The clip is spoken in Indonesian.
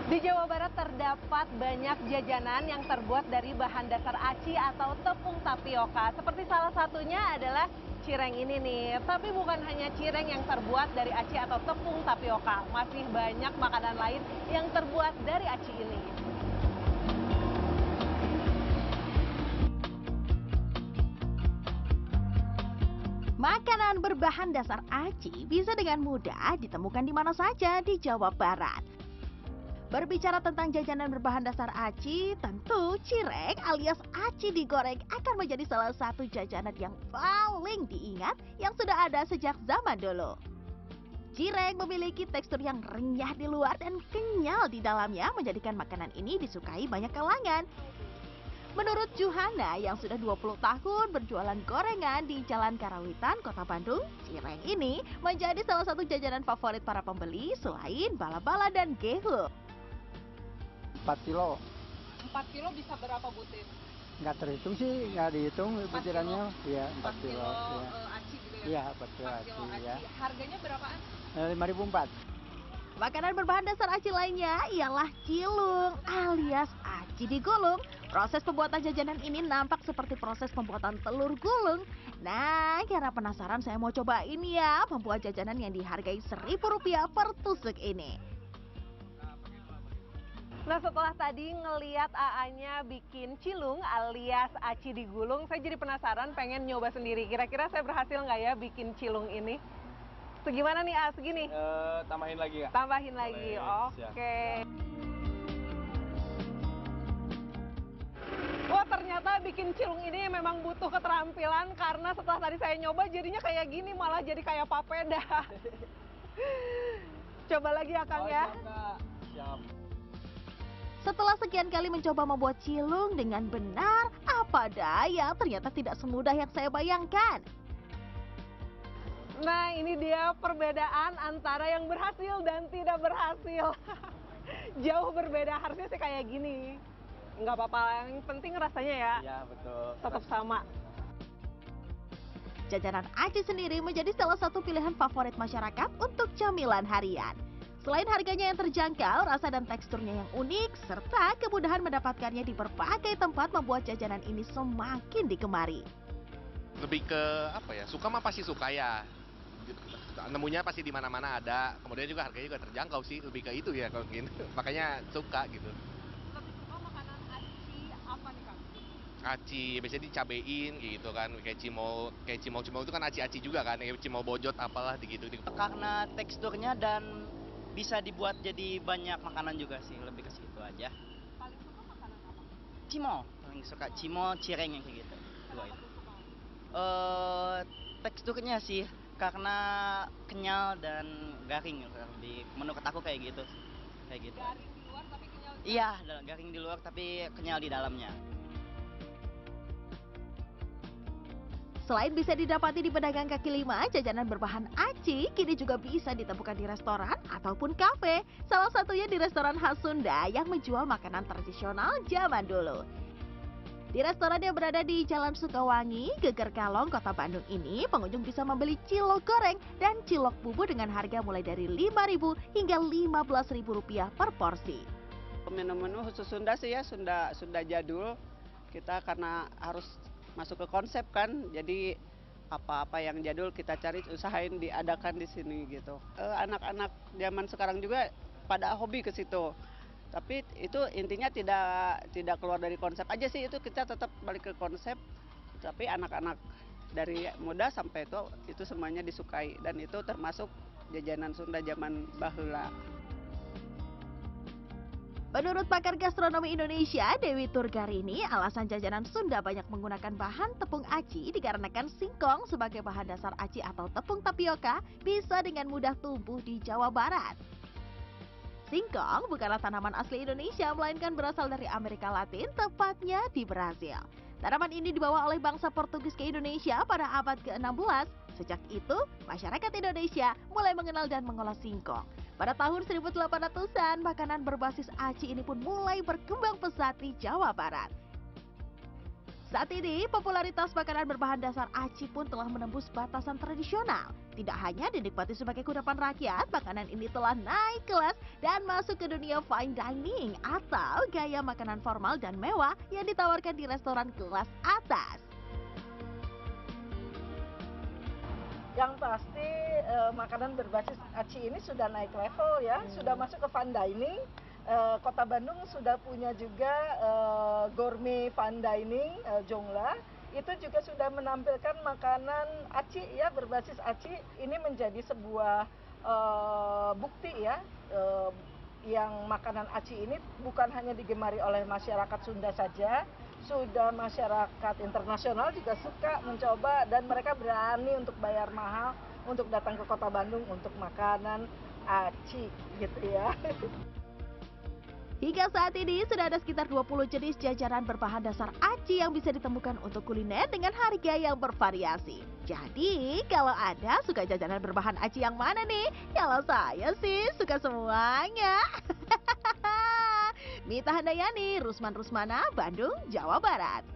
Di Jawa Barat terdapat banyak jajanan yang terbuat dari bahan dasar aci atau tepung tapioka. Seperti salah satunya adalah cireng ini nih. Tapi bukan hanya cireng yang terbuat dari aci atau tepung tapioka. Masih banyak makanan lain yang terbuat dari aci ini. Makanan berbahan dasar aci bisa dengan mudah ditemukan di mana saja di Jawa Barat. Berbicara tentang jajanan berbahan dasar aci, tentu cireng alias aci digoreng akan menjadi salah satu jajanan yang paling diingat yang sudah ada sejak zaman dulu. Cireng memiliki tekstur yang renyah di luar dan kenyal di dalamnya, menjadikan makanan ini disukai banyak kalangan. Menurut Juhana yang sudah 20 tahun berjualan gorengan di Jalan Karawitan, Kota Bandung, cireng ini menjadi salah satu jajanan favorit para pembeli selain bala-bala dan gehu. 4 kilo. 4 kilo bisa berapa butir? Nggak terhitung sih, nggak dihitung butirannya. Iya, 4 kilo. Iya. Aci gitu ya? Iya, 4 kilo aci, ya. Harganya berapaan? 5.400. Makanan berbahan dasar aci lainnya ialah cilung alias aci digulung. Proses pembuatan jajanan ini nampak seperti proses pembuatan telur gulung. Nah, karena penasaran saya mau cobain ya membuat jajanan yang dihargai Rp1.000 per tusuk ini. Nah, setelah tadi ngeliat AA-nya bikin cilung alias aci digulung, saya jadi penasaran pengen nyoba sendiri. Kira-kira saya berhasil nggak ya bikin cilung ini? Segimana nih, A? Segini? Tambahin lagi, Kak? Tambahin lagi, Boleh, oke. Wah, ternyata bikin cilung ini memang butuh keterampilan, karena setelah tadi saya nyoba jadinya kayak gini, malah jadi kayak papeda. Coba lagi ya, Kang, ya? Siap, Kak. Siap. Setelah sekian kali mencoba membuat cilung dengan benar, apa daya ternyata tidak semudah yang saya bayangkan. Nah, ini dia perbedaan antara yang berhasil dan tidak berhasil. Jauh berbeda, harusnya sih kayak gini. Nggak apa-apa, yang penting rasanya ya Iya, betul. tetap sama. Jajanan aci sendiri menjadi salah satu pilihan favorit masyarakat untuk camilan harian. Selain harganya yang terjangkau, rasa dan teksturnya yang unik, serta kemudahan mendapatkannya di berbagai tempat membuat jajanan ini semakin digemari. Lebih ke apa ya, suka mah pasti suka ya, nemunya pasti di mana-mana ada, kemudian juga harganya juga terjangkau sih, lebih ke itu ya kalau gitu. Makanya suka gitu. Lebih suka makanan aci apa nih, Kang? Aci biasanya dicabein gitu kan, kayak cimol itu kan aci-aci juga kan, kayak cimol bojot apalah gitu. Karena teksturnya dan bisa dibuat jadi banyak makanan juga sih, lebih ke situ aja. Paling suka makanan apa? Cimol, paling suka cimol, cireng yang kayak gitu. Dua Kenapa itu. tuh suka? Teksturnya sih, karena kenyal dan garing. Menurut aku kayak gitu. Kayak gitu. Garing di luar tapi kenyal. Iya, garing di luar tapi kenyal di dalamnya. Selain bisa didapati di pedagang kaki lima, jajanan berbahan aci kini juga bisa ditemukan di restoran ataupun kafe. Salah satunya di restoran khas Sunda yang menjual makanan tradisional zaman dulu. Di restoran yang berada di Jalan Sukawangi, Geger Kalong, Kota Bandung ini, pengunjung bisa membeli cilok goreng dan cilok bumbu dengan harga mulai dari Rp5.000 hingga Rp15.000 per porsi. Menu-menu khusus Sunda sih ya, Sunda jadul. Kita karena harus masuk ke konsep kan, jadi apa-apa yang jadul kita cari, usahain diadakan di sini gitu. Anak-anak zaman sekarang juga pada hobi ke situ. Tapi itu intinya tidak keluar dari konsep aja sih, itu kita tetap balik ke konsep. Tapi anak-anak dari muda sampai tua itu semuanya disukai, dan itu termasuk jajanan Sunda zaman baheula. Menurut pakar gastronomi Indonesia, Dewi Turgarini, alasan jajanan Sunda banyak menggunakan bahan tepung aci dikarenakan singkong sebagai bahan dasar aci atau tepung tapioka bisa dengan mudah tumbuh di Jawa Barat. Singkong bukanlah tanaman asli Indonesia, melainkan berasal dari Amerika Latin, tepatnya di Brasil. Tanaman ini dibawa oleh bangsa Portugis ke Indonesia pada abad ke-16. Sejak itu, masyarakat Indonesia mulai mengenal dan mengolah singkong. Pada tahun 1800-an, makanan berbasis aci ini pun mulai berkembang pesat di Jawa Barat. Saat ini, popularitas makanan berbahan dasar aci pun telah menembus batasan tradisional. Tidak hanya dinikmati sebagai kudapan rakyat, makanan ini telah naik kelas dan masuk ke dunia fine dining atau gaya makanan formal dan mewah yang ditawarkan di restoran kelas atas. Yang pasti makanan berbasis aci ini sudah naik level ya, sudah masuk ke fine dining. Kota Bandung sudah punya juga gourmet fine dining Jongla. Itu juga sudah menampilkan makanan aci ya, berbasis aci. Ini menjadi sebuah bukti ya, yang makanan aci ini bukan hanya digemari oleh masyarakat Sunda saja, sudah masyarakat internasional juga suka mencoba dan mereka berani untuk bayar mahal untuk datang ke Kota Bandung untuk makanan aci gitu ya. Hingga saat ini sudah ada sekitar 20 jenis jajanan berbahan dasar aci yang bisa ditemukan untuk kuliner dengan harga yang bervariasi. Jadi, kalau Anda suka jajanan berbahan aci yang mana nih? Kalau saya sih suka semuanya. Mita Handayani, Rusman Rusmana, Bandung, Jawa Barat.